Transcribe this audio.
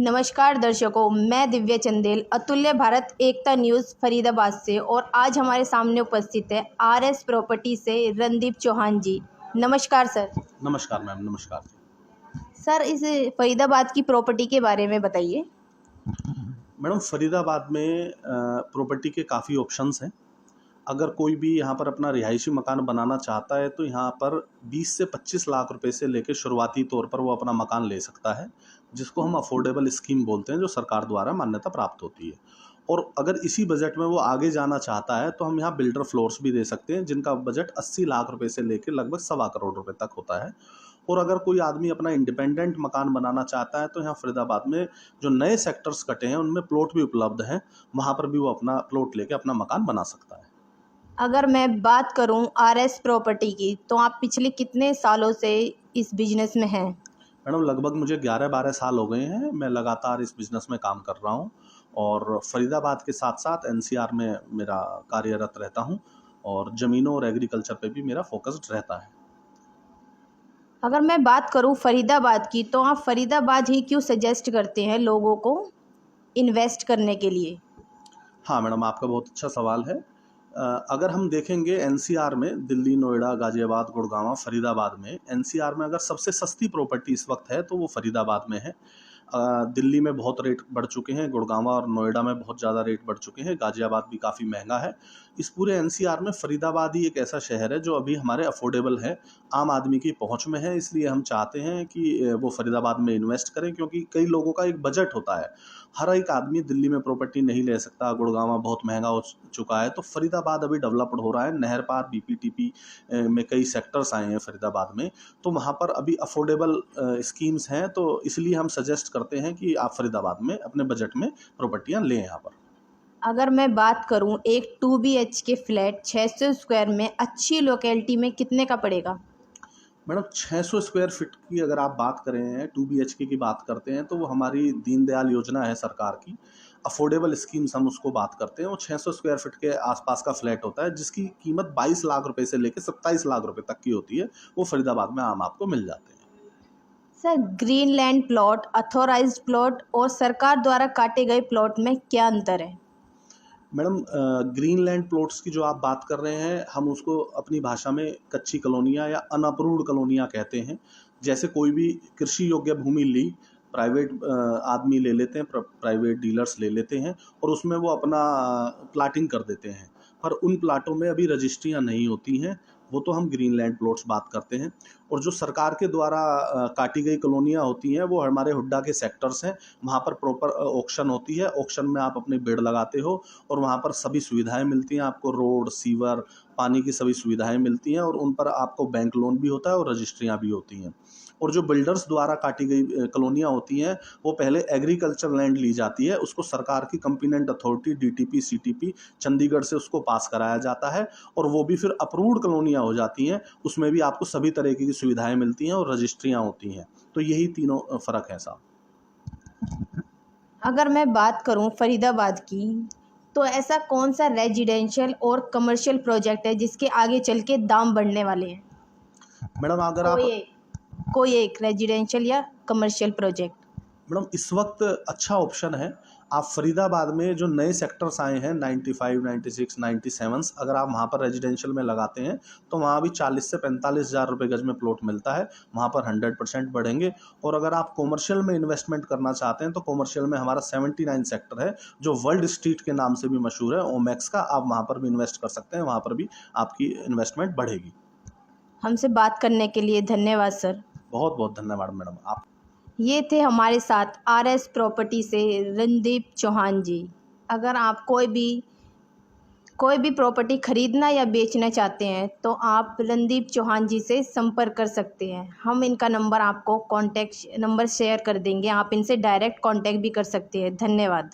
नमस्कार दर्शकों, मैं दिव्या चंदेल अतुल्य भारत एकता न्यूज़ फरीदाबाद से और आज हमारे सामने उपस्थित है आरएस प्रॉपर्टी से रणदीप चौहान जी। नमस्कार सर। नमस्कार मैम। नमस्कार सर, इस फरीदाबाद की प्रॉपर्टी के बारे में बताइए। मैडम, फरीदाबाद में प्रॉपर्टी के काफ़ी ऑप्शंस हैं। अगर कोई भी यहाँ पर अपना रिहायशी मकान बनाना चाहता है तो यहाँ पर 20 से 25 लाख रुपए से लेकर शुरुआती तौर पर वो अपना मकान ले सकता है, जिसको हम अफोर्डेबल स्कीम बोलते हैं, जो सरकार द्वारा मान्यता प्राप्त होती है। और अगर इसी बजट में वो आगे जाना चाहता है तो हम यहाँ बिल्डर फ्लोर्स भी दे सकते हैं, जिनका बजट 80 लाख रुपए से लेकर लगभग 1.25 करोड़ रुपए तक होता है। और अगर कोई आदमी अपना इंडिपेंडेंट मकान बनाना चाहता है तो यहाँ फरीदाबाद में जो नए सेक्टर्स कटे हैं उनमें प्लॉट भी उपलब्ध हैं, वहाँ पर भी वो अपना प्लॉट लेके अपना मकान बना सकता है। अगर मैं बात करूं आरएस प्रॉपर्टी की, तो आप पिछले कितने सालों से इस बिजनेस में हैं? मैडम, लगभग मुझे 11-12 साल हो गए हैं। मैं लगातार इस बिज़नेस में काम कर रहा हूँ और फरीदाबाद के साथ साथ एनसीआर में मेरा कार्यरत रहता हूँ और ज़मीनों और एग्रीकल्चर पे भी मेरा फोकस्ड रहता है। अगर मैं बात करूं फरीदाबाद की, तो आप फरीदाबाद ही क्यों सजेस्ट करते हैं लोगों को इन्वेस्ट करने के लिए? हाँ मैडम, आपका बहुत अच्छा सवाल है। अगर हम देखेंगे एनसीआर में दिल्ली, नोएडा, गाज़ियाबाद, गुड़गांव, फरीदाबाद में एनसीआर में अगर सबसे सस्ती प्रॉपर्टी इस वक्त है तो वो फरीदाबाद में है। दिल्ली में बहुत रेट बढ़ चुके हैं, गुड़गांव और नोएडा में बहुत ज़्यादा रेट बढ़ चुके हैं, गाज़ियाबाद भी काफ़ी महंगा है। इस पूरे एनसीआर में फरीदाबाद ही एक ऐसा शहर है जो अभी हमारे अफोर्डेबल है, आम आदमी की पहुंच में है। इसलिए हम चाहते हैं कि वो फरीदाबाद में इन्वेस्ट करें, क्योंकि कई लोगों का एक बजट होता है। हर एक आदमी दिल्ली में प्रॉपर्टी नहीं ले सकता, गुड़गांव बहुत महंगा हो चुका है, तो फरीदाबाद अभी डेवलप्ड हो रहा है। नहर पार, बीपीटीपी में कई सेक्टर्स आए हैं फरीदाबाद में, तो वहाँ पर अभी अफोर्डेबल स्कीम्स हैं। तो इसलिए हम सजेस्ट करते हैं कि आप फरीदाबाद में अपने बजट में प्रॉपर्टियाँ लें यहाँ पर। अगर मैं बात करूं एक 2 BHK फ्लैट 600 स्क्वायर में अच्छी लोकेलिटी में कितने का पड़ेगा? मैडम, 600 स्क्वायर फीट की अगर आप बात करें, 2 BHK की बात करते हैं, तो वो हमारी दीनदयाल योजना है सरकार की, अफोर्डेबल स्कीम्स हम उसको बात करते हैं। वो 600 स्क्वायर फीट के आसपास का फ्लैट होता है, जिसकी कीमत 22 लाख रुपए से लेकर 27 लाख रुपए तक की होती है। वो फरीदाबाद में आम आपको मिल जाते हैं। Sir, green land plot, authorised plot और सरकार द्वारा काटे गए प्लॉट में क्या अंतर है? मैडम, ग्रीन लैंड प्लॉट्स की जो आप बात कर रहे हैं, हम उसको अपनी भाषा में कच्ची कॉलोनियाँ या अनअप्रूव्ड कॉलोनियाँ कहते हैं। जैसे कोई भी कृषि योग्य भूमि ली, प्राइवेट आदमी ले लेते हैं, प्राइवेट डीलर्स ले लेते हैं और उसमें वो अपना प्लाटिंग कर देते हैं, पर उन प्लाटों में अभी रजिस्ट्रियाँ नहीं होती हैं। वो तो हम ग्रीन लैंड प्लॉट्स बात करते हैं। और जो सरकार के द्वारा काटी गई कॉलोनियाँ होती हैं, वो हमारे हुड्डा के सेक्टर्स हैं। वहाँ पर प्रॉपर ऑक्शन होती है। ऑक्शन में आप अपने बिड लगाते हो और वहाँ पर सभी सुविधाएं मिलती हैं आपको, रोड, सीवर, पानी की सभी सुविधाएं मिलती हैं और उन पर आपको बैंक लोन भी होता है और रजिस्ट्रियाँ भी होती हैं। और जो बिल्डर्स द्वारा काटी गई कॉलोनियाँ होती हैं, वो पहले एग्रीकल्चर लैंड ली जाती है, उसको सरकार की competent authority DTP, CTP Chandigarh से उसको पास कराया जाता है और वो भी फिर अप्रूव्ड कॉलोनियाँ हो जाती हैं। उसमें भी आपको सभी तरीके की सुविधाएं मिलती हैं और रजिस्ट्रियाँ होती हैं। तो यही तीनों फ़र्क है साहब। अगर मैं बात करूं फरीदाबाद की, तो ऐसा कौन सा रेजिडेंशियल और कमर्शियल प्रोजेक्ट है जिसके आगे चल के दाम बढ़ने वाले हैं? मैडम, अगर आप कोई एक रेजिडेंशियल या कमर्शियल प्रोजेक्ट। मैडम, इस वक्त अच्छा ऑप्शन है। आप फरीदाबाद में जो नए सेक्टर्स आए हैं 95, 96, 97, अगर आप वहाँ पर रेजिडेंशियल में लगाते हैं तो वहाँ भी 40 से 45 हज़ार रुपये गज में प्लॉट मिलता है। वहाँ पर 100% बढ़ेंगे। और अगर आप कॉमर्शियल में इन्वेस्टमेंट करना चाहते हैं तो कॉमर्शियल में हमारा 79 सेक्टर है, जो वर्ल्ड स्ट्रीट के नाम से भी मशहूर है, ओमैक्स का। आप वहाँ पर भी इन्वेस्ट कर सकते हैं, वहाँ पर भी आपकी इन्वेस्टमेंट बढ़ेगी। हमसे बात करने के लिए धन्यवाद सर। बहुत बहुत धन्यवाद मैडम। आप ये थे हमारे साथ आरएस प्रॉपर्टी से रणदीप चौहान जी। अगर आप कोई भी प्रॉपर्टी खरीदना या बेचना चाहते हैं तो आप रणदीप चौहान जी से संपर्क कर सकते हैं। हम इनका नंबर आपको कॉन्टैक्ट नंबर शेयर कर देंगे, आप इनसे डायरेक्ट कांटेक्ट भी कर सकते हैं। धन्यवाद।